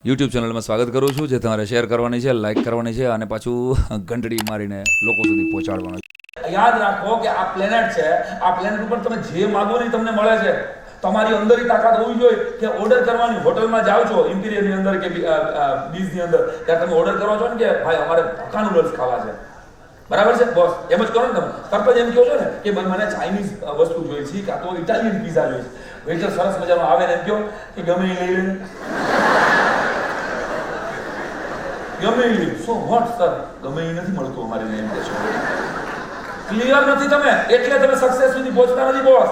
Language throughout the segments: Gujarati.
યુટ્યુબ ચેનલમાં સ્વાગત કરું છું, જે તમારે શેર કરવાની છે, લાઇક કરવાની છે અને પાછું ઘંટડી મારીને લોકો સુધી પહોંચાડવાનું છે. યાદ રાખો કે આ પ્લેનેટ છે, આ પ્લેનેટ ઉપર તમે જે માગો ને તમને મળે છે. તમારી અંદરની તાકાત હોવી જોઈએ કે ઓર્ડર કરવાની. હોટલમાં જાઓ છો ઇમ્પિરિયલની અંદર કે બીજની અંદર, ત્યાં તમે ઓર્ડર કરો છો ને કે ભાઈ અમારે હક્કા નૂડલ્સ ખાવા છે, બરાબર છે બોસ, એમ જ કરો ને તમે. તરત જ એમ કહો છો ને કે ભાઈ મને ચાઇનીઝ વસ્તુ જોઈએ છે કાં તો ઇટાલિયન પીઝા જોઈએ છે. વેઇટર સરસ મજાનો આવે ને એમ કહો કે ગમે એ લઈ લે, ગમે એ. સો વોટ સર, ગમે એ નથી મળતું અમારે એમ કે છો. ક્લિયર નથી તમે, એટલે તમે સક્સેસ સુધી પહોંચતા નથી બોસ.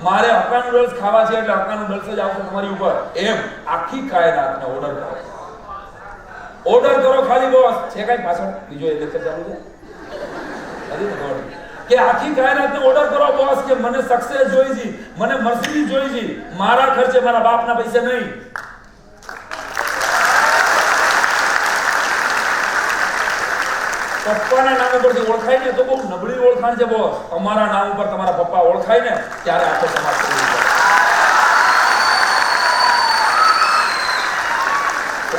મારે હક્કા નૂડલ્સ ખાવા છે એટલે હક્કા નૂડલ્સ જ આવશે તમારી ઉપર. એમ આખી કાયનાતને ઓર્ડર કરો, ઓર્ડર કરો ખાલી બોસ. છે કઈ પાછળ બીજો એક લેક્ચર ચાલુ છે કે આખી કાયનાતને ઓર્ડર કરો બોસ કે મને સક્સેસ જોઈ છે, મને મર્સિડીઝ જોઈ છે, મારા ખર્ચે, મારા બાપના પૈસે નહીં. પપ્પાના નામ ઉપરથી ઓળખાય ને તો બહુ નબળી ઓળખાણ છે બોસ. તમારા નામ ઉપર તમારા પપ્પા ઓળખાય ને ત્યારે આખો સમાજ ચડી જાય.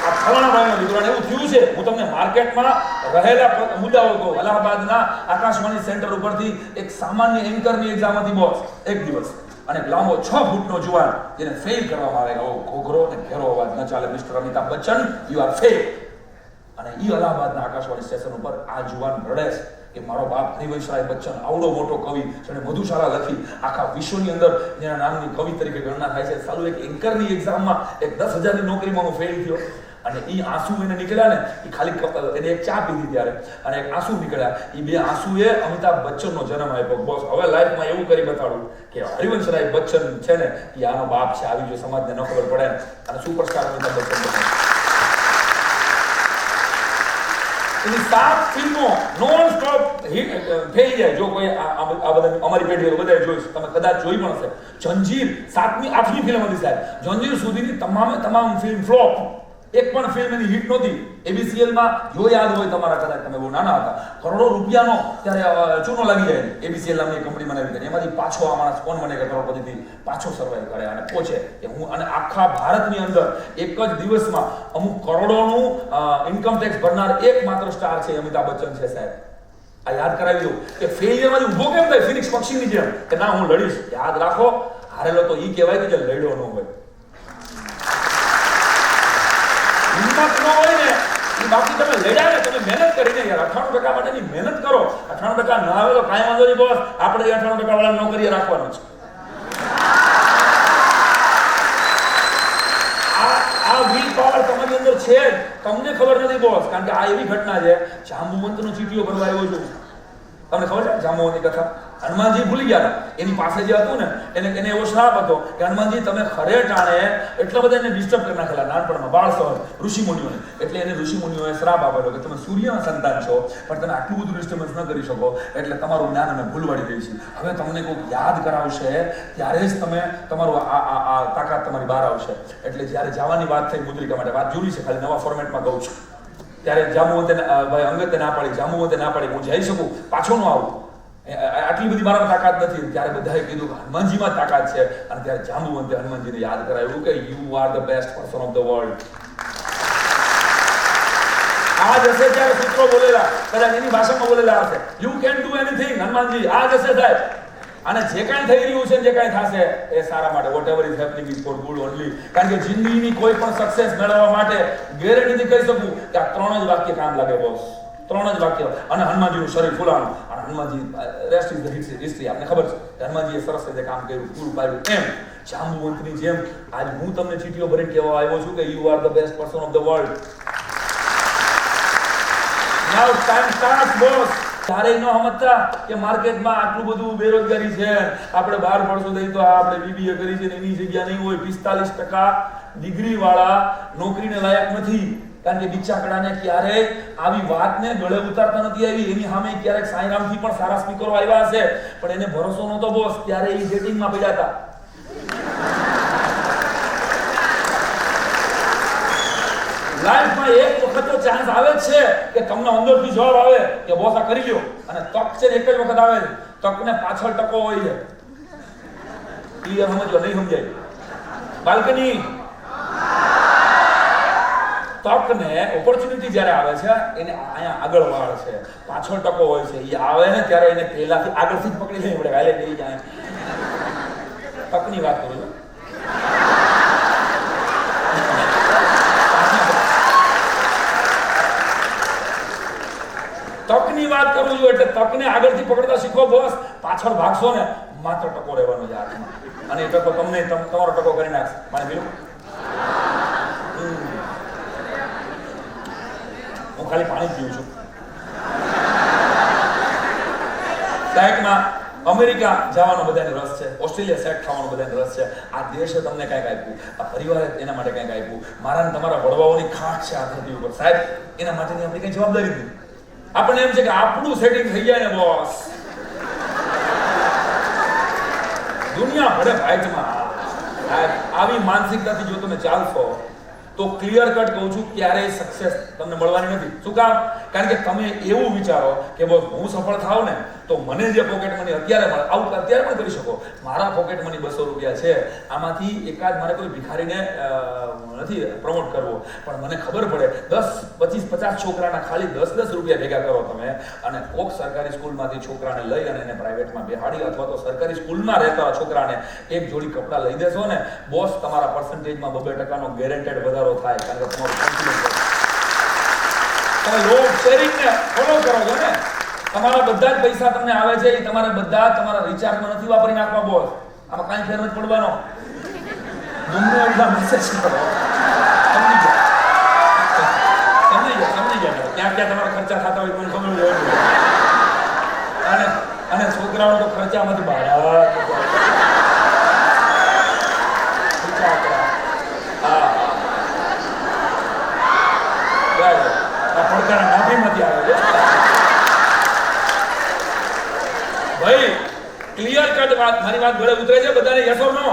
આ ફલાણા ભાઈનો દીકરાને એવું થયું છે. હું તમને માર્કેટમાં રહેલા મુદ્દાઓ કહું. અલ્હાબાદના આકાશવાણી સેન્ટર ઉપરથી એક સામાન્ય એન્કરની એક્ઝામ હતી બોસ, એક દિવસ. અને લાંબો 6 ફૂટનો જુવાન જેને ફેલ કરવામાં આવે, ઘોઘરો અને ઘેરો અવાજ ન ચાલે, mister Amitabh Bachchan you are fail. અને ઈ અલ્હાબાદના આકાશવાણી સ્ટેશન ઉપર આ જુવાન રડે છે કે મારો બાપ હરિવંશરાય બચ્ચન આવડો મોટો કવિ, જેણે મધુશાળા લખી, આખા વિશ્વની અંદર જેના નામની કવિ તરીકે ગણના થાય છે, સાલું એક એન્કરની એક્ઝામમાં એક 10,000ની નોકરીમાં હું ફેલ થયો. અને ઈ આંસુ એને નીકળ્યા ને, ઈ ખાલી એને એક ચા પીધી ત્યારે, અને એક આંસુ નીકળ્યા. ઈ બે આંસુએ અમિતાભ બચ્ચનનો જન્મ આપ્યો બોસ. હવે લાઈફમાં એવું કરી બતાડું કે હરિવંશરાય બચ્ચન છે ને ઈ આનો બાપ છે. આવી જો સમાજને ન ખબર પડે અને સુપરસ્ટાર અમિતાભ બચ્ચન બને. એની 7 ફિલ્મો નોન સ્ટોપ થઈ જાય. જો કોઈ આ બધા અમારી પેઢી બધાએ જોઈ, તમે કદાચ જોઈ પણ હશે. જંજીર 7મી 8મી ફિલ્મ હતી સાહેબ. જંજીર સુધીની તમામ ફિલ્મ ફ્લોપ. એક પણ ફિલ્મ એની હિટ નહોતી. ABCL માં જો યાદ હોય તમારા, કદાચ તમે બહુ નાના હતા, કરોડો રૂપિયાનો ત્યારે ચૂનો લાગી જાય. ABCL નામની કંપની બનાવી હતી, એમાંથી પાછો આ માણસ કોણ બને કે કરોડપતિથી પાછો સર્વાઈવ કરે અને પહોંચે કે હું. અને આખા ભારતની અંદર એક જ દિવસમાં અમુક કરોડોનું ઇન્કમ ટેક્સ ભરનાર એકમાત્ર સ્ટાર છે અમિતાભ બચ્ચન છે સાહેબ. આ યાદ કરાવી દઉં કે ફેલિયરમાંથી ઊભો કેમ થાય ફિનિક્સ પક્ષીની જેમ કે ના હું લડીશ. યાદ રાખો, હારેલો તો ઈ કહેવાય કે જે લડ્યો ન હોય. હિંમત ન હોય ને, બાકી તમે લડ્યા ને, તમે મહેનત કરીને યાર 98% માટેની મહેનત કરો. 98% ના આવે તો કાંઈ વાંધો નહીં બોસ, આપણે 98% વાળા નોકરીએ રાખવાનું છે. આ વિલ પાવર તમારી અંદર છે, તમને ખબર નથી બોસ. કારણ કે આ એવી ઘટના છે, જાંબુવંતનો ચીટીઓ ભરવા આવ્યો છું. તમને ખબર છે જાંબુવંતની કથા? હનુમાનજી ભૂલી ગયા હતા. એની પાસે જે હતું ને એને એવો શ્રાપ હતો કે હનુમાનજી તમે ખરે ટાણે એટલા બધા એને ડિસ્ટર્બ કરી નાખેલા નાનપણમાં, બાળસવર ઋષિમુનિઓને. એટલે એને ઋષિમુનિઓએ શ્રાપ આપેલો કે તમે સૂર્યના સંતાન છો પણ તમે આટલું બધું ડિસ્ટર્બન્સ ન કરી શકો, એટલે તમારું જ્ઞાન અમે ભૂલવાડી દઈશું. હવે તમને કોઈ યાદ કરાવશે ત્યારે જ તમે તમારું આ તાકાત તમારી બહાર આવશે. એટલે જ્યારે જવાની વાત થઈ મુદ્રિકા માટે, વાત જૂની છે, ખાલી નવા ફોર્મેટમાં કહું છું, ત્યારે જાંબુવંતે ભાઈ અંગતે ના પાડી, જાંબુવંતે ના પાડી, હું જઈ શકું, પાછો ન આવું, આટલી બધી મારામાં તાકાત નથી. ત્યારે બધાએ કીધું હનુમાનજીમાં તાકાત છે. અને ત્યારે જાંબુવંતે હનુમાનજીને યાદ કરાવ્યું કે you are the best person of the world. આ જશે ત્યારે સૂત્રો બોલેલા, કદાચ એની ભાષામાં બોલેલા હશે, you can do anything Hanumanji. આ જશે સાહેબ. અને જે કાંઈ થઈ રહ્યું છે, જે કાંઈ થશે એ સારા માટે. Whatever is happening is for good only. કારણ કે જિંદગીની કોઈ પણ સક્સેસ મેળવવા માટે ગેરંટીથી કહી શકું કે આ 3 જ વાક્ય કામ લાગે બોસ. 3 જ વાક્ય. અને હનુમાનજીનું શરીર ફૂલાણું. અને Hanumanji rest is the history. આપને ખબર છે હનુમાનજીએ સરસ રીતે કામ કર્યું, પૂરું પાડ્યું. એમ જાંબુવંતની જેમ આજ હું તમને ચીટીઓ ભરીને કહેવા આવ્યો છું કે you are the best person of the world. Now time starts boss. ક્યારેય ન સમજતા કે માર્કેટમાં આટલું બધું બેરોજગારી છે, આપણે બહાર પડશું નહીં તો આપણે BBA કરી છે ને એની જગ્યા નહીં હોય. 45% ડિગ્રી વાળા નોકરીને લાયક નથી. કારણ કે બિચાકડાને ક્યારેય આવી વાતને ગળે ઉતારતા નથી આવી. એની સામે ક્યારેક સાંઈરામથી પણ સારા સ્પીકરો આવ્યા હશે, પણ એને ભરોસો નહોતો બોસ. ત્યારે એ ડેટિંગમાં પડ્યા હતા. લાઈફમાં એક વખત તો ચાન્સ આવે જ છે કે તમને અંદરથી જવાબ આવે કે બોસ આ કરી લ્યો. અને તક છે એક જ વખત આવે છે. તકને પાછળ ટકો હોય છે. ક્લિયર સમજો? નહીં સમજાય? બાલ્કની તકને ઓપોર્ચ્યુનિટી જ્યારે આવે છે એને અહીંયા આગળ વાળ છે, પાછળ ટકો હોય છે, એ આવે ને ત્યારે એને પહેલાથી આગળથી જ પકડી લઈ પડે, હાલે ગઈ જાય. તકની વાત કરું છું. તકની વાત કરું છું એટલે તકને આગળથી પકડતા શીખો બોસ. પાછળ ભાગશો ને માત્ર ટકો રહેવાનો છે હાથમાં, અને એ ટકો તમને તમારો ટકો કરી નાખશે. પાણી પીલું? હું ખાલી પાણી પીવું છું. સાહેબમાં અમેરિકા જવાનો બધાને રસ છે, ઓસ્ટ્રેલિયા સેટ થવાનો બધાને રસ છે. આ દેશે તમને કંઈક આપ્યું, આ પરિવારે એના માટે કંઈક આપ્યું. મારા ને તમારા વડવાઓની ખાટ છે આ ધરતી ઉપર સાહેબ, એના માટેની આપણી કઈ જવાબદારી નથી. આપણને એમ છે કે આપણું સેટિંગ થઈ જાય ને બોસ, દુનિયા ભળે ફાઇટમાં. આવી માનસિકતાથી જો તમે ચાલશો તો ક્લિયર કટ કહું છું ક્યારેય સક્સેસ તમને મળવાની નથી. શું કામ? કારણ કે તમે એવું વિચારો કે બોસ હું સફળ થાવ ને તો મને જે પોકેટ મની અત્યારે મળે, આવું અત્યારે પણ કરી શકો. મારા પોકેટ મની 200 રૂપિયા છે, આમાંથી એકાદ મારે કોઈ ભિખારીને નથી પ્રમોટ કરવો, પણ મને ખબર પડે 10, 25, 50 છોકરાના ખાલી 10 રૂપિયા ભેગા કરો તમે, અને કોક સરકારી સ્કૂલમાંથી છોકરાને લઈ અને એને પ્રાઇવેટમાં બેહાડી, અથવા તો સરકારી સ્કૂલમાં રહેતા છોકરાને એક જોડી કપડાં લઈ દેશો ને બોસ, તમારા પર્સન્ટેજમાં 2% ગેરંટેડ વધારો થાય. કારણ કે તમારો કોન્ફિડન્સ, તમે લોક શેરિંગને ફોલો કરો છો ને, તમારા બધા જ પૈસા તમને આવે છે એ તમારે બધા તમારા રિચાર્જમાં નથી વાપરી નાખવા બોસ. આમાં કાંઈ ફેર નથી પડવાનો. ગમે એટલા મેસેજ કરો, સમજી જાઓ. ક્યાં ક્યાં તમારા ખર્ચા થતા હોય મને ખબર હોય. અને છોકરાઓ તો ખર્ચામાંથી બહાર પડકારા નાભીમાંથી આવે છે ભાઈ. ક્લિયર કટ વાત, મારી વાત ગળે ઉતરે છે બધાને? Yes or no?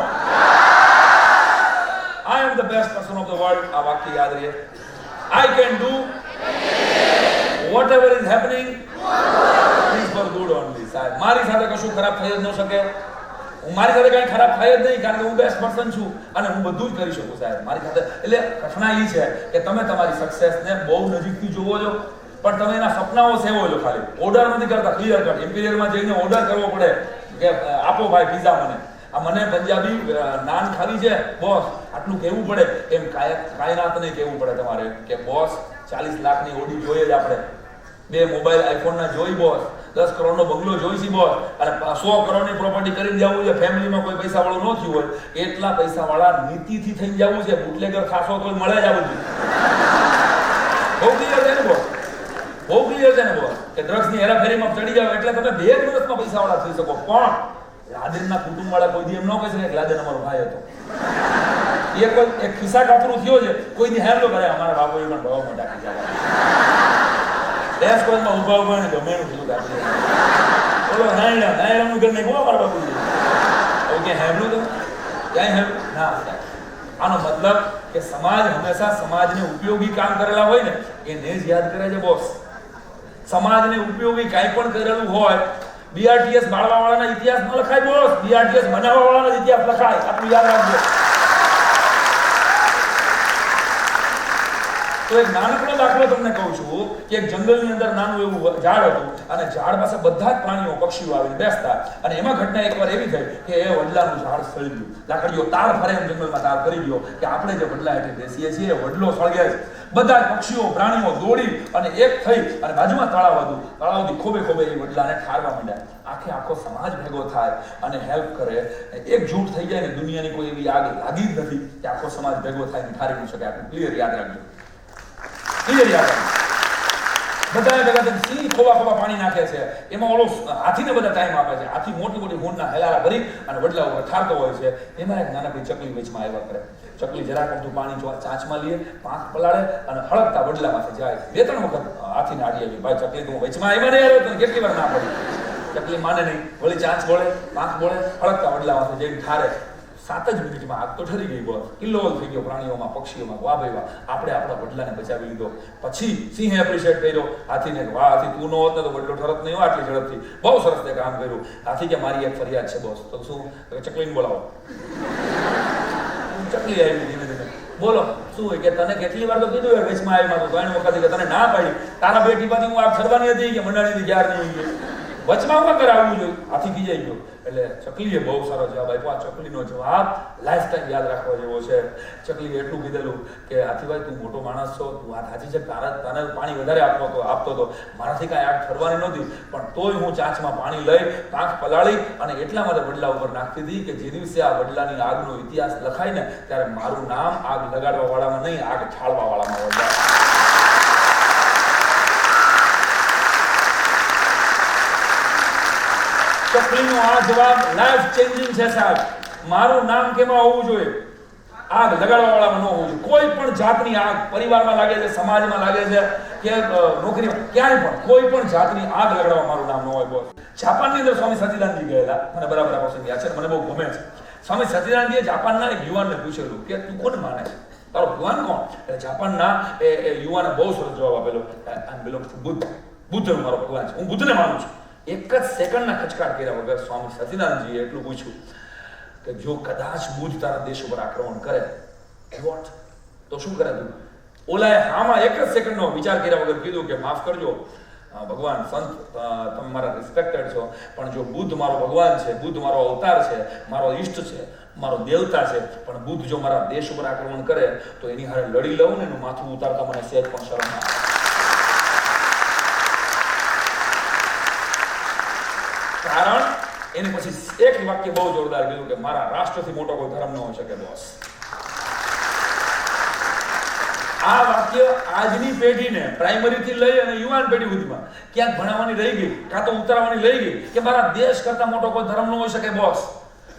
I am the best person of the world. આ વાક્ય યાદ રહે. I can do whatever is happening is for good only. સાહેબ મારી સાથે કશું ખરાબ થઈ જ ન શકે. મારી સાથે કઈ ખરાબ થાય જ નહીં, કારણ કે હું બેસ્ટ પર્સન છું અને હું બધું જ કરી શકું સાહેબ મારી સાથે. એટલે ઘટના એ છે કે તમે તમારી સક્સેસને બહુ નજીકથી જોવો છો, પણ તમે એના સપનાઓ સેવો છો. ખાલી ઓર્ડર નથી કરતા. ક્લિયર કટ ઇમ્પિરિયલમાં જઈને ઓર્ડર કરવો પડે કે આપો ભાઈ પિઝા મને, આ મને પંજાબી નાન ખાવી છે બોસ, આટલું કહેવું પડે. એમ કાયનાત નહીં કહેવું પડે તમારે કે બોસ 40 લાખની ઓડી જોઈએ જ આપણે, 2 મોબાઈલ આઈફોનના જોઈ બોસ, 10 કરોડનો બંગલો જોઈશી બોસ, અને 100 કરોડની પ્રોપર્ટી કરીને જવું છે. ફેમિલીમાં કોઈ પૈસાવાળું ન થયું હોય એટલા પૈસાવાળા નીતિથી થઈને જવું છે. બુટલેગર ખાસો તો મળે જ આવું. બહુ ક્લિયર છે ને બોસ, બહુ ક્લિયર છે ને બોસ કે ડ્રગ્સની હેરાફેરીમાં ચડી જાવ એટલે તમે 2 વર્ષમાં પૈસાવાળા થઈ શકો. પણ લાદેનના કુટુંબવાળા કોઈ દી એમ ન કહી શકે કે લાદેન અમારો ભાઈ હતો. એ કોઈ એક ખિસ્સા કાતરું થયો છે, કોઈ દી હેમ ન કરે અમારા બાપુએ પણ બહુ મોટા ખિસ્સા ડેશબોર્ડમાં ઉભા ઉભા ને ગમે એનું કીધું કાપી બોલો નાયણનું ઘર નહીં મારા બાપુજી. ઓકે હેમલું તો ક્યાંય હેમ ના. આનો મતલબ કે સમાજ હંમેશા સમાજને ઉપયોગી કામ કરેલા હોય ને એને જ યાદ કરે છે બોસ. સમાજને ઉપયોગી કાંઈ પણ કરેલું હોય, બીઆરટીએસ બાળવાવાળાના ઇતિહાસ ન લખાય બોસ, બીઆરટીએસ બનાવવાવાળાના ઇતિહાસ લખાય. આટલું યાદ રાખજો. તો એક નાનકડો દાખલો તમને કહું છું કે એક જંગલની અંદર નાનું એવું ઝાડ હતું, અને ઝાડ પાસે બધા જ પ્રાણીઓ પક્ષીઓ આવીને બેસતા, અને એમાં ઘટના એકવાર એવી થઈ કે એ વડલાનું ઝાડ સળી ગયું. લાકડીઓ તાર ફરે એમ જંગલમાં તાર કરી ગયો કે આપણે જે વડલા હેઠે બેસીએ છીએ વડલો સળગે છે. બધા જ પક્ષીઓ પ્રાણીઓ દોડી અને એક થઈ અને બાજુમાં તળાવ હતું, તળાવથી ખોબે ખોબે એ વડલાને ઠારવા માંડ્યા. આખો સમાજ ભેગો થાય અને હેલ્પ કરે. એકજૂટ થઈ જાય ને દુનિયાની કોઈ એવી આગ લાગી જ નથી કે આખો સમાજ ભેગો થાય ને ઠારી ન શકે. આટલું ક્લિયર યાદ રાખજો. ક્લિયર યાદ રાખજો. બધા ભેગા સિંહ ખોબા પાણી નાખે છે, એમાં ઓલો હાથીને બધા ટાઈમ આપે છે. હાથી મોટી મોટી ઊંટના હેલારા ભરી અને વડલા ઉપર ઠારતો હોય છે. એમાં એક નાનકડી ચકલી વચમાં આવ્યા કરે. ચકલી જરાક અમથું પાણી ચાંચમાં લે, પાંખ પલાળે અને હળકતા વડલામાંથી જાય. 2-3 વખત હાથીને આડી આવી, ભાઈ ચકલી તું વચમાં આવ્યા નહીં આવ્યો તને કેટલી વાર ના પડી. ચકલી માને નહીં, વળી ચાંચ બોલે, પાંખ બોલે, હળકતા વડલામાંથી જઈને ઠારે. 7 જ મિનિટમાં આગ તો ઠરી ગઈ બોસ. કિલ્લોલ થઈ ગયો પ્રાણીઓમાં, પક્ષીઓમાં. વાહ ભાઈ વાહ, આપણે આપણા વડલાને બચાવી લીધો. પછી સિંહે એપ્રિશિએટ કર્યો હાથીને, વાહ હાથી તું ન હોત ને તો વડલો ઠરત નહીં હોય આટલી ઝડપથી. બહુ સરસ તે કામ કર્યું. હાથી કે મારી એક ફરિયાદ છે બોસ. તો શું? ચકલીને બોલાવો. ચકલી આવી ધીમે ધીમે. બોલો શું હોય કે તને કેટલી વાર તો કીધું યાર વેચમાં આવી માં તો ઘણી વખત કે તને ના પાડી તારા બેટી પાછી હું આ ઠરવાની હતી કે મંડાણીની જ્યાર નહીં ગઈ વચમાં માં કરાવવું જોઈએ આથી ખીજાઈ ગયો એટલે ચકલીએ બહુ સારો જવાબ આપ્યો આ ચકલીનો જવાબ લાઈફ ટાઈમ યાદ રાખવા જેવો છે ચકલીએ એટલું કીધેલું કે હાથીભાઈ તું મોટો માણસ છો તું વાત સાચી છે તને પાણી વધારે આપતો હતો મારાથી કાંઈ આગ ઠરવાની નહોતી પણ તોય હું ચાંચમાં પાણી લઈ પાંખ પલાળી અને એટલા માટે વડલા ઉપર નાખતી હતી કે જે દિવસે આ વડલાની આગનો ઇતિહાસ લખાય ને ત્યારે મારું નામ આગ લગાડવા વાળામાં નહીં આગ ઠાળવા વાળામાં વડલા ચકલીનો આ જવાબ લાઈફ ચેન્જિંગ છે સાહેબ મારું નામ કેમાં હોવું જોઈએ આગ લગાડવા વાળામાં ન હોવું જોઈએ કોઈ પણ જાતની આગ પરિવારમાં લાગે છે સમાજમાં લાગે છે કે નોકરીમાં ક્યાંય પણ કોઈ પણ જાતની આગ લગાડવા મારું નામ ન હોય બોસ જાપાનની અંદર સ્વામી સચિદાનંદજી ગયેલા મને બરાબર આ પ્રસંગ યાદ છે મને બહુ ગમે છે સ્વામી સચિદાનંદજીએ જાપાનના એક યુવાનને પૂછેલું કે તું કોને માને છે તારો ભગવાન કોણ એટલે જાપાનના એ યુવાને બહુ સરસ જવાબ આપેલો આઈ બિલોંગ ટુ બુદ્ધ મારો ભગવાન છે હું બુદ્ધને માનું છું એક જ સેકન્ડના ખચકાટ કર્યા વગર સ્વામી સચિદાનંદજીએ એટલું પૂછ્યું કે જો કદાચ બુદ્ધ તારા દેશ ઉપર આક્રમણ કરે વોટ તો શું કરે તું ઓલાએ હામાં એક જ સેકન્ડનો વિચાર કર્યા વગર કીધું કે માફ કરજો ભગવાન સંત તમે મારા રિસ્પેક્ટેડ છો પણ જો બુદ્ધ મારો ભગવાન છે બુદ્ધ મારો અવતાર છે મારો ઈષ્ટ છે મારો દેવતા છે પણ બુદ્ધ જો મારા દેશ ઉપર આક્રમણ કરે તો એની હારે લડી લઉં ને એનું માથું ઉતારતા મને સહેજ પણ શરમ ના આવે કારણ એને પછી એક વાક્ય બહુ જોરદાર કીધું કે મારા રાષ્ટ્રથી મોટો કોઈ ધર્મ ન હોઈ શકે બોસ આ વાક્ય આજની પેઢીને પ્રાઇમરીથી લઈ અને યુવાન પેઢી સુધીમાં ક્યાંક ભણાવવાની રહી ગઈ કાં તો ઉતારવાની રહી ગઈ કે મારા દેશ કરતા મોટો કોઈ ધર્મ ન હોઈ શકે બોસ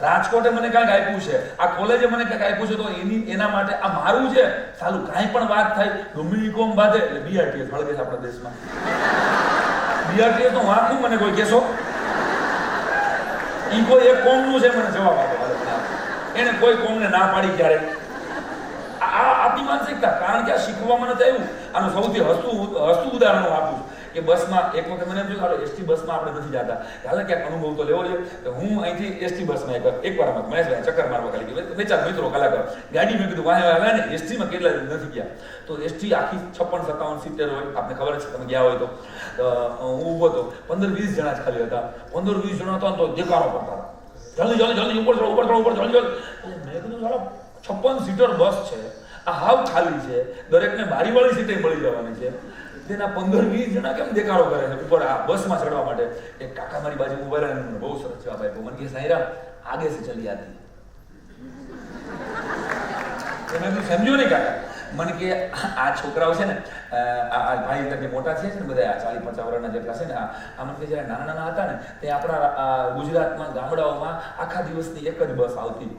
રાજકોટે મને કાંઈક આપ્યું છે આ કોલેજે મને કાંઈક આપ્યું છે તો એના માટે આ મારું છે સાલું કાંઈ પણ વાત થાય ગમે કોમ બાંધે એટલે બીઆરટીએસ હળગે છે આપણા દેશમાં બીઆરટીએસ તો વાંકું મને કોઈ કહેશો ઈ કોઈ એક કોમનું છે મને જવાબ આપો એને કોઈ કોમને ના પાડી ક્યારે આ આપણી માનસિકતા કારણ કે આ શીખવામાં નથી આવ્યું આનું સૌથી હસતું ઉદાહરણ આપું કે બસમાં એક વખત મને એમ થયું કે એસટી બસમાં આપણે નથી જતા હાલે ક્યાંક અનુભવ તો લેવો જોઈએ તો હું અહીંથી એસટી બસમાં એકવાર મહેશભાઈ ચક્કર મારવા ખાલી ગયો બે ચાર મિત્રો કલાકાર ગાડી મેં કીધું વાહે આવે ને એસટીમાં કેટલા નથી ગયા તો એસટી આખી 56 57 સીટર હોય આપને ખબર છે તમે ગયા હોય તો હું ઊભો હતો 15-20 જણા જ ખાલી હતા 15-20 જણા હતા તો દેખાડો પડતા જલ્દી ઉપર ચડો જલ્દી મેં કીધું સાલા 56 સીટર બસ છે આ હાવ ખાલી છે દરેકને બારીવાળી સીટે મળી જવાની છે તેના 15-20 જણા કેમ દેખાડો કરે છે ઉપર આ બસમાં ચડવા માટે એક કાકા મારી બાજુ ઉભા રહે મને બહુ સરસ જવાબ આપ્યો મને કે સાઈરામ આગે સે ચલી આતી મેં સમજ્યો નહીં કાકા મને કે આ છોકરાઓ છે ને આ ભાઈ તકે મોટા છે ને બધા 40-50 વર્ષના જેટલા છે ને આ મને કે જ્યારે નાના હતા ને તે આપણા ગુજરાતમાં ગામડાઓમાં આખા દિવસની એક જ બસ આવતી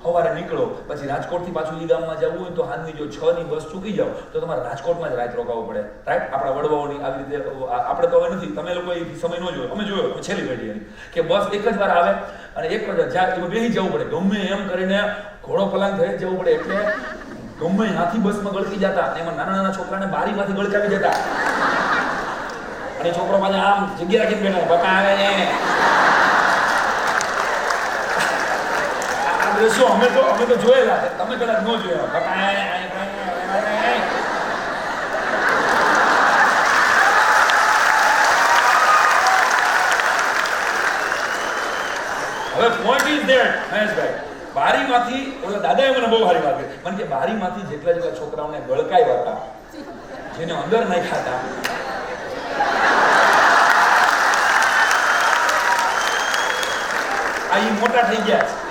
સવારે નીકળો પછી રાજકોટથી પાછું ઈ ગામમાં જવું હોય તો હાલની જો 6 ની બસ ચૂકી જાવ તો તમારે રાજકોટમાં જ રાત રોકાવવું પડે રાઈટ આપણા વડવાઓની આવી રીતે આપણે તો હવે નથી તમે લોકો એ સમય ન જોયો અમે જોયો અમે છેલ્લી પેઢી એની કે બસ એક જ વાર આવે અને એક વાર જ્યાં બેસી જવું પડે ગમે એમ કરીને ઘોડો પલાંગ થઈ જવું પડે એટલે ગમે હાથી બસમાં ગળકી જતા અને એમાં નાના છોકરાને બારીમાંથી ગળકાવી જતા અને છોકરો પાછા આમ જગ્યા રાખીને બેઠા પપ્પા આવે ને દ્રશ્યો અમે તો જોયેલા છે તમે કદાચ ન જોયા હવે પોઈન્ટ ઇઝ ધેટ મહેશભાઈ બારીમાંથી ઓલા દાદાએ મને બહુ સારી વાત કરી મને કે બારીમાંથી જેટલા છોકરાઓને ગળકાવ્યા હતા જેને અંદર નાખ્યા હતા આ ઈ મોટા થઈ ગયા છે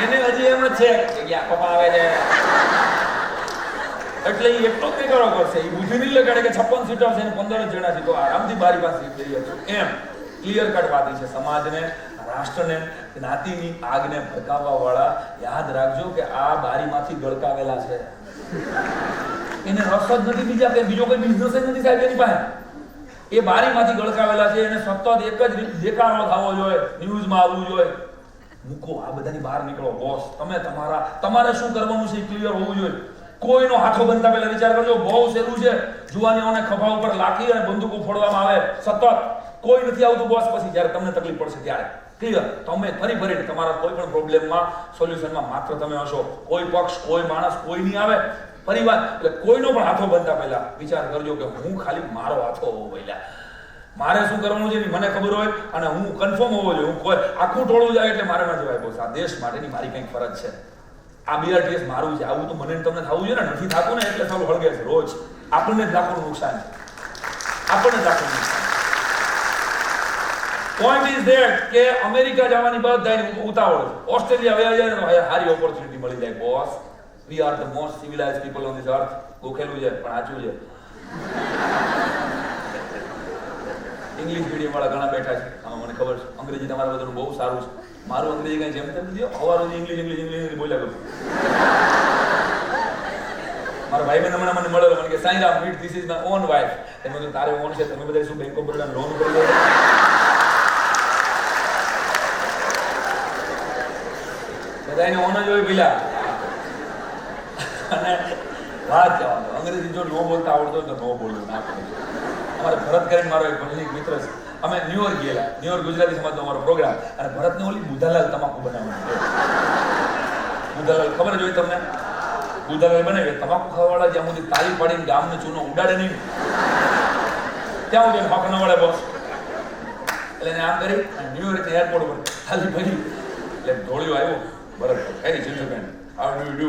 એને હજી એમ જ છે કે આ પપ્પા આવે છે એટલે એ એટલો જ દેખાડો કરશે એ બુદ્ધિ નહીં લગાડે કે 56 સીટર છે 15 જણા છે તો આરામથી બારી પાસે જઈએ એમ ક્લિયર કટ વાત છે સમાજને રાષ્ટ્રને જ્ઞાતિની આગને ભડકાવવા વાળા યાદ રાખજો કે આ બારીમાંથી ગળકાવેલા છે એને રસ જ નથી બીજા કે બીજો કોઈ બિઝનેસ જ નથી સાહેબ એની પાસે એ બારીમાંથી ગળકાવેલા છે એને સતત એક જ દેખાડો થવો જોઈએ ન્યૂઝમાં આવવું જોઈએ મૂકો આ બધાની બહાર નીકળો બોસ તમે તમારે શું કરવાનું છે ક્લિયર હોવું જોઈએ કોઈનો હાથો બનતા પહેલા વિચાર કરજો બહુ સહેલું છે જુવાનીઓને ખભા ઉપર લાખી અને બંદૂકો ફોડવામાં આવે સતત કોઈ નથી આવતું બોસ પછી જ્યારે તમને તકલીફ પડશે ત્યારે ક્લિયર? તમે ફરીને તમારા કોઈ પણ પ્રોબ્લેમમાં સોલ્યુશનમાં માત્ર તમે હશો. કોઈ પક્ષ, કોઈ માણસ, કોઈ નહીં આવે. પરિવાર એટલે કોઈનો પણ હાથો બનતા પહેલા વિચાર કરજો કે હું ખાલી મારો હાથો હોવો પહેલા. મારે શું કરવાનું છે મને ખબર હોય અને હું કન્ફર્મ હોવો જોઈએ. હું કોઈ આખું ટોળું જાય એટલે મારે ના જવાય. બોસ, આ દેશ માટેની મારી કંઈક ફરજ છે. આ BRTS મારું છે. આવું તો મને તમને થવું જોઈએ ને. નથી થતું ને એટલે સારું હળગે છે રોજ. આપણને જ લાખોનું નુકસાન છે. આપણને જ લાખોનું નુકસાન. પોઈન્ટ ઇઝ ધેટ કે અમેરિકા જવાની બધાની ઉતાવળ છે. ઓસ્ટ્રેલિયા વયા જાય ને સારી ઓપોર્ચ્યુનિટી મળી જાય. Boss, we are the most civilised people on this earth. ગોખેલું છે પણ સાચું છે. ઇંગ્લિશ મીડિયમ વાળા ઘણા બેઠા છે આમાં, મને ખબર છે. અંગ્રેજી તમારા બધાનું બહુ સારું છે. મારું અંગ્રેજી કઈ જેમ તેમ નથી. હવારું ઇંગ્લિશ બોલ્યા કરું. મારા ભાઈ બહેન હમણાં મને મળેલો, મને કે Sairam meet this is my own wife. એમ કીધું તારે ઓન છે, તમે બધા શું બેંક ઓફ બરોડા લોન કરી લો? બધા એને ઓન જ હોય પેલા. અને વાત જવાનું અંગ્રેજી જો ન બોલતા આવડતો હોય તો ન બોલવું ના પડે. અમારે ભરત કરીને મારો એક ભજનિક મિત્ર છે. અમે ન્યુયોર્ક ગયેલા. ન્યુયોર્ક ગુજરાતી સમાજનો અમારો પ્રોગ્રામ. અને ભરતને ઓલી બુધાલાલ તમાકુ બનાવવાની. બુધાલાલ ખબર જ હોય તમને? બુધાલાલ બનાવે તમાકુ ખાવાવાળા જ્યાં સુધી તાળી પાડીને ગામનો ચૂનો ઉડાડે નહીં ત્યાં સુધી હક ન વળે બોસ. એટલે એને આમ કરી ન્યુયોર્ક એરપોર્ટ પર ખાલી ભરી એટલે ઢોળિયો આવ્યો. ભરત એની ચિંતા how do you do,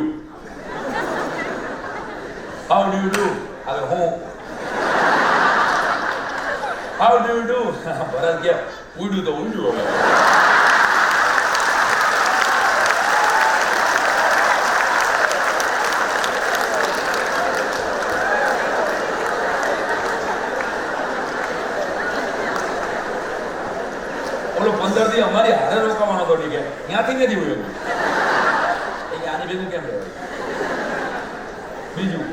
how do you do. હવે હું હાઉ ડુ યુ ડુ. ભરત કે ઉડ્યું તો ઉડ્યું. હવે ઓલો 15 દી અમારી હારે રોકાવાનો હતો. ઠીક ત્યાંથી નથી ઉડ્યો. આની ભેગું કેમ રહેવાય? બીજું,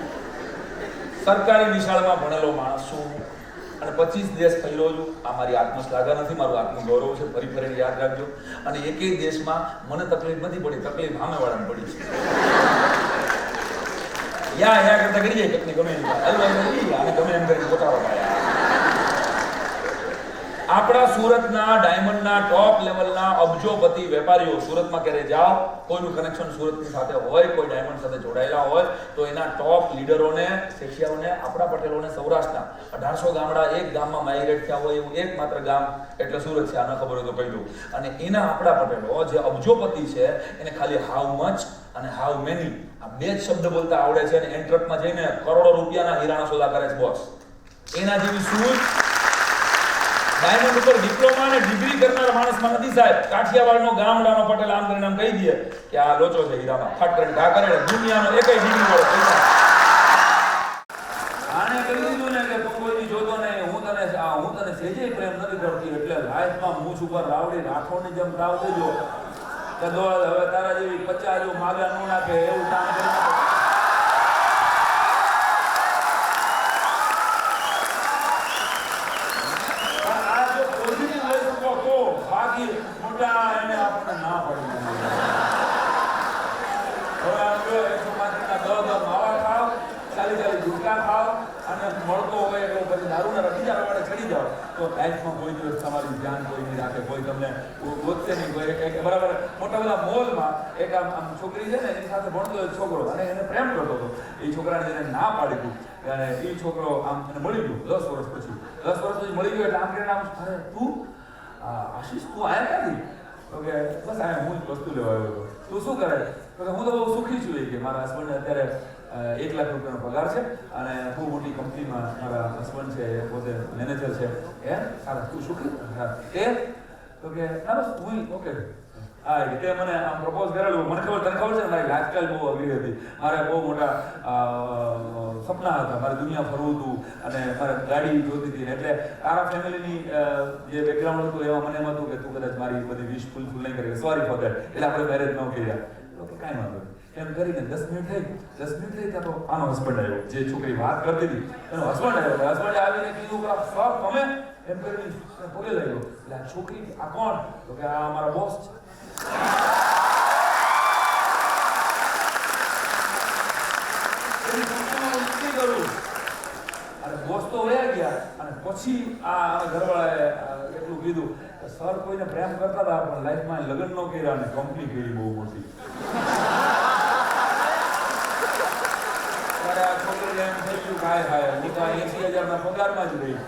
સરકારી નિશાળમાં ભણેલો માણસ છું અને 25 દેશ ફર્યો છું. આ મારી આત્મશ્લાઘા નથી, મારું આત્મગૌરવ છે. ફરી યાદ રાખજો. અને એકેય દેશમાં મને તકલીફ નથી પડી, તકલીફ સામેવાળાને પડી છે. યા કરતા કરી જાય કંઈક ગમે એમ અને ગમે એમ કરીને પોતાનો પાયા. આપણા સુરતના ડાયમંડના ટોપ લેવલના અબજોપતિ વેપારીઓ, સુરતમાં ક્યારે જાઓ, કોઈનું કનેક્શન સુરતની સાથે હોય, કોઈ ડાયમંડ સાથે જોડાયેલા હોય તો એના ટોપ લીડરોને, શેખિયાઓને, આપણા પટેલોને સૌરાષ્ટ્રના 1800 ગામડા એક ગામમાં માઇગ્રેટ થયા હોય એવું એકમાત્ર ગામ એટલે સુરત છે. આના ખબર હોય તો કહી દઉં. અને એના આપણા પટેલો જે અબજોપતિ છે એને ખાલી હાઉ મચ અને હાઉ મેની આ બે જ શબ્દ બોલતા આવડે છે અને એન્ટ્રકમાં જઈને કરોડો રૂપિયાના હીરાના સોદા કરે છે બોસ. એના જેવી સૂઝ ડાયમંડ ઉપર ડિપ્લોમા અને ડિગ્રી કરનાર માણસમાં નથી સાહેબ. કાઠિયાવાડનો ગામડાનો પટેલ આમ કરીને આમ કહી દે કે આ લોચો છે હીરામાં, ફટ કરીને ઘા કરે. દુનિયાનો એકય ડિગ્રી વાળો પૈસા આને કહી દીધું ને કે તું કોઈની જોતો નહીં, હું તને સેજે પ્રેમ નથી કરતી એટલે લાઈફમાં મૂછ ઉપર રાવડી રાઠોડની જેમ રાવ દેજો કે દોડ હવે તારા જેવી 50 જો માગા ન નાખે એવું કામ કરી. મોટા એને આપણને ના પડી. હવે 100 માવા ખાવ, ચાલી ગુટકા ખાવ અને મળતો હોય એટલે પછી દારૂના રખીજા વાળે ચડી જાઓ તો લાઈફમાં કોઈ દિવસ તમારી ધ્યાન કોઈ નહીં રાખે, કોઈ તમને ગોતશે નહીં. કોઈ બરાબર મોટા બધા મોલમાં એક આમ છોકરી છે ને એની સાથે ભણતો એક છોકરો અને એને પ્રેમ કરતો હતો. એ છોકરાને જેને ના પાડી દીધું અને એ છોકરો આમ એને મળી ગયો 10 વર્ષ પછી. 10 વર્ષ પછી મળી ગયો એટલે આમ કરીને આમ તું આશીષ તું આયા ક્યાંથી? તો કે બસ આ હું જ વસ્તુ લેવા આવ્યો હતો. તું શું કરે? તો કે હું તો બહુ સુખી છું કે મારા હસબન્ડને અત્યારે 1 લાખ રૂપિયાનો પગાર છે અને બહુ મોટી કંપનીમાં મારા હસબન્ડ છે, એ પોતે મેનેજર છે. એમ સારા તું સુખી? હા. એ તો કે ના બસ હું ઓકે. હા તે મને આમ પ્રપોઝ કરેલું. મને ખબર, તને ખબર છે ને મારી લાઈફસ્ટાઈલ બહુ અઘરી હતી. મારે બહુ મોટા સપના હતા, મારે દુનિયા ફરવું હતું અને મારે ગાડી જોતી હતી. એટલે તારા ફેમિલીની જે બેકગ્રાઉન્ડ હતું એમાં મને એમ હતું કે તું કદાચ મારી બધી વિશ ફૂલફિલ નહીં કરી. Sorry for that. એટલે આપણે મેરેજ ન કર્યા. તો કાંઈ વાંધો નહીં એમ કરીને 10 મિનિટ થઈ ત્યાં તો આનો હસબન્ડ આવ્યો. જે છોકરી વાત કરતી હતી એનો હસબન્ડ આવ્યો. હસબન્ડે આવીને કીધું કે સર તમે એમ કરીને પગે લાગ્યો. એટલે આ છોકરી આ કોણ? તો કે આ અમારા બોસ છે. બોસ તો વયા ગયા અને પછી આ ઘરવાળાએ એટલું કીધું સર કોઈને પ્રેમ કરતા હતા પણ લાઈફમાં લગ્ન ન કર્યા ને કંપની કરી બહુ મોટી. ત્યારે આ છોકરીને એમ થઈ ગયું કાય હાય નિકા 80,000 ના પગારમાં જ રહી.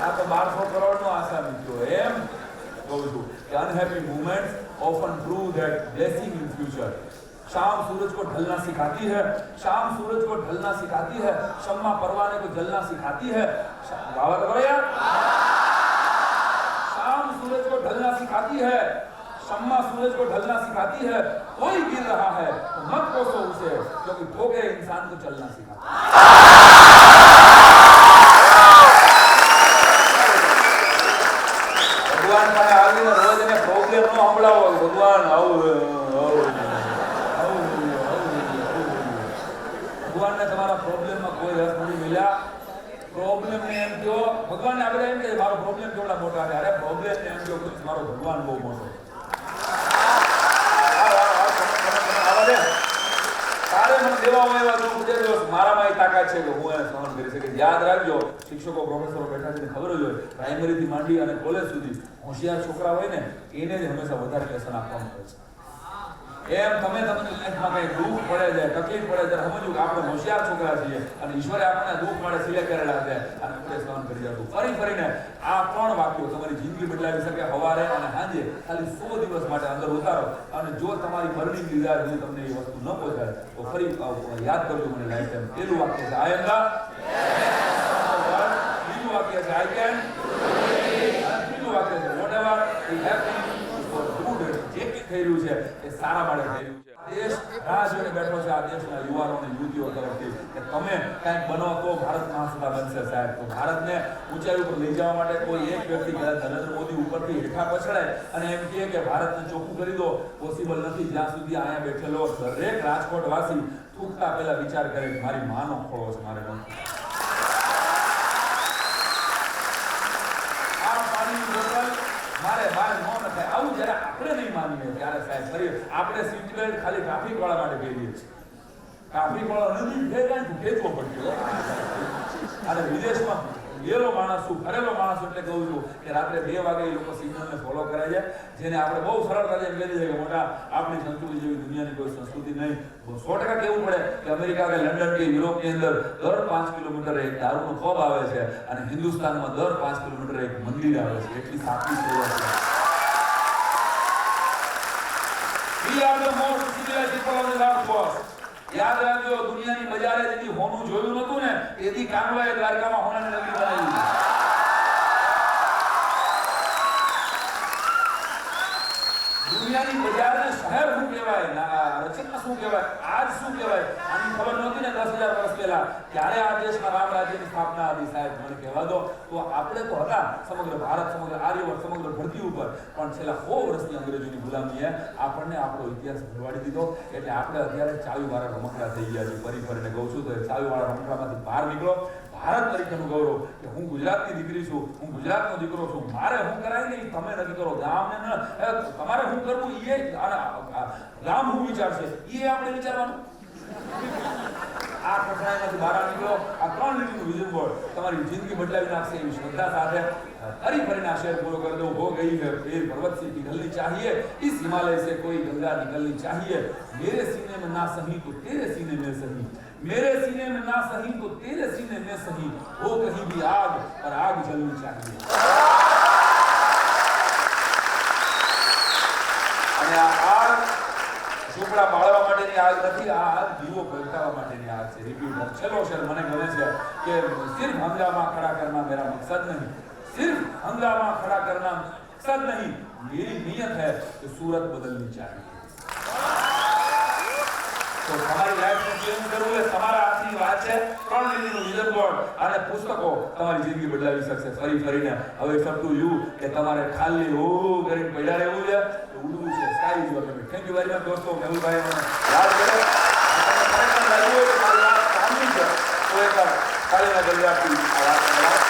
આ તો 1200 કરોડનો આસામી થયો. એમ કહું છું કે unhappy moments often prove that blessing in future. शाम सूरज को ढलना सिखाती है, शाम सूरज को ढलना सिखाती है, शम्मा परवाने को जलना सिखाती है. गावत करो यार. शाम सूरज को ढलना सिखाती है, शम्मा सूरज को ढलना सिखाती है. कोई गिर रहा है तो मत कोसो उसे, क्योंकि ठोके इंसान को चलना सिखाती है. ભગવાન પાસે આવીને રોજ એને પ્રોબ્લેમ નો સંભળાવો. ભગવાન ભગવાનને તમારા પ્રોબ્લેમમાં કોઈ રસ નથી મળ્યા. પ્રોબ્લેમને એમ કહો ભગવાનને આપણે એમ કે મારો પ્રોબ્લેમ કેવડા મોટા છે. અરે પ્રોબ્લેમને એમ કહો કે મારો ભગવાન બહુ મોટો. તારે મને દેવા હોય એવા મારામાં તાકાત છે કે હું એને સહન કરી શકીશ. યાદ રાખજો, શિક્ષકો પ્રોફેસરો બેઠા છે ખબર જ હોય, પ્રાઇમરીથી માંડી અને કોલેજ સુધી હોશિયાર છોકરા હોય ને એને જ હંમેશા વધારે લેસન આપવાનું હોય છે. એમ તમને લાઈફમાં કઈ દુઃખ પડે છે, તકલીફ પડે ત્યારે સમજવું કે આપણે હોશિયાર છોકરા છીએ અને ઈશ્વરે આપણને દુઃખ મળે સિલેક્ટ કરેલા છે અને આપણે સહન કરી જતું. ફરીને આ 3 વાક્યો તમારી જિંદગી બદલાવી શકે. સવારે અને સાંજે ખાલી 100 દિવસ માટે અંદર ઉતારો અને જો તમારી બર્નિંગ ડિઝાયર સુધી તમને એ વસ્તુ ન પહોંચાડે તો ફરી યાદ કરજો મને લાઈફ ટાઈમ. પહેલું વાક્ય છે આઈ એમ ધ, બીજું વાક્ય છે આઈ કેન, અને ત્રીજું વાક્ય છે whatever is happening for good. જે કંઈ થઈ રહ્યું છે એ સારા માટે થઈ રહ્યું છે. દેશ રાહ જોઈને બેઠો છે આ દેશના યુવાનો અને યુવતીઓ તરફથી કે તમે કંઈક બનો તો ભારત મહાસત્તા બનશે સાહેબ. તો ભારતને ઊંચાઈ ઉપર લઈ જવા માટે કોઈ એક વ્યક્તિ નરેન્દ્ર મોદી ઉપરથી હેઠા પછડાય અને એમ કહે કે ભારતને ચોખ્ખું કરી દો, પોસિબલ નથી. જ્યાં સુધી અહીંયા બેઠેલો દરેક રાજકોટવાસી થૂકતા પહેલા વિચાર કરે કે મારી માનો ખોળો છે, મારે નથી. આ પાણીની બોટલ મારે બહાર ન નખાય. આવું જ્યારે આપણે નહીં માનીએ ત્યારે સાહેબ ફરી આપણે સીટ બેલ્ટ ખાલી ટ્રાફિક વાળા માટે પહેરીએ છીએ. ટ્રાફિક વાળા નથી ભેગા ખેંચવો પડ્યો. અને વિદેશમાં ગયેલો માણસ શું કરેલો માણસ એટલે કહું છું કે રાત્રે 2 વાગે એ લોકો સિગ્નલને ફોલો કરે છે, જેને આપણે બહુ સરળતાથી એમ કહી દઈએ કે મોટા આપણી સંસ્કૃતિ જેવી દુનિયાની કોઈ સંસ્કૃતિ નહીં. 100% કહેવું પડે કે અમેરિકા કે લંડન કે યુરોપની અંદર દર 5 કિલોમીટરે એક દારૂનો પબ આવે છે અને હિન્દુસ્તાનમાં દર 5 કિલોમીટરે એક મંદિર આવે છે. એટલી સાચી સેવા છે. We are the most civilized people on the earth, boss. યાદ રાખજો, દુનિયાની બજારે જેથી હોનું જોયું નતું ને તેથી કાનવાએ દ્વારકામાં હોનાની નગરી બનાવી. દુનિયાની બજારને શહેર શું કહેવાય, રચના શું કહેવાય, આજ શું કહેવાય, આની ખબર નહોતી ને 10,000 વર્ષ પહેલા ત્યારે આ દેશમાં રામ રાજ્યની સ્થાપના હતી. સાહેબ મને કહેવા દો તો આપણે તો હતા સમગ્ર ભારત, સમગ્ર આર્યવર્ત, સમગ્ર ધરતી ઉપર, પણ છેલ્લા 100 વર્ષની અંગ્રેજોની ગુલામીએ આપણને આપણો ઇતિહાસ ભરવાડી દીધો. એટલે આપણે અત્યારે ચાવીવાળા રમકડા થઈ ગયા છે. ફરીને કહું છું તો ચાવીવાળા રમકડામાંથી બહાર નીકળો. ભારત તરીકેનું ગૌરવ કે હું ગુજરાતની દીકરી છું, હું ગુજરાતનો દીકરો છું, મારે હું કરાય નહીં તમે નથી કરો. ગામને તમારે હું કરવું એ ગામ હું વિચારશે એ આપણે વિચારવાનું. આ કઠણાઈમાંથી બહાર નીકળો. આ 3 લીટીનું વિઝન બોર્ડ તમારી જિંદગી બદલાવી નાખશે એવી શ્રદ્ધા સાથે ફરીને આ શેર પૂરો કરી દઉં. હો ગઈ है पेड़ पर्वत से पिघलनी चाहिए, इस हिमालय से कोई गंगा निकलनी चाहिए. मेरे सीने में ना सही तो तेरे सीने में सही, मेरे सीने में ना सही तो तेरे सीने में सही, हो कहीं भी आग और आग जलनी चाहिए. અને આ આગ ઝૂંપડા બાળવા માટેની આગ નથી, આ આગ દીવો પ્રગટાવવા માટેની આગ છે. રિપીટ. છેલ્લો શેર મને ગમે છે કે સિર્ફ હંગામા ખડા કરના મેરા મકસદ નહીં, सिर्फ हंगामा खड़ा करना मकसद नहीं, मेरी नियत है कि सूरत बदलनी चाहिए. તો તમારી લાઈફને ચેન્જ કરવું એ તમારા હાથની વાત છે. 3 લીટીનું વિઝન બોર્ડ અને પુસ્તકો તમારી જિંદગી બદલાવી શકશે. ફરીને હવે ઇટ્સ અપ ટુ યુ કે તમારે ખાલી હો કરીને પડ્યા રહેવું છે, ઉડવું છે. Sky is your limit. Thank you very much દોસ્તો. મેહુલભાઈ મને યાદ કરે ખરેખર લાગ્યું હોય કે મારી વાત સાંભળી છે તો એક ખાલીના દરિયાથી આ વાત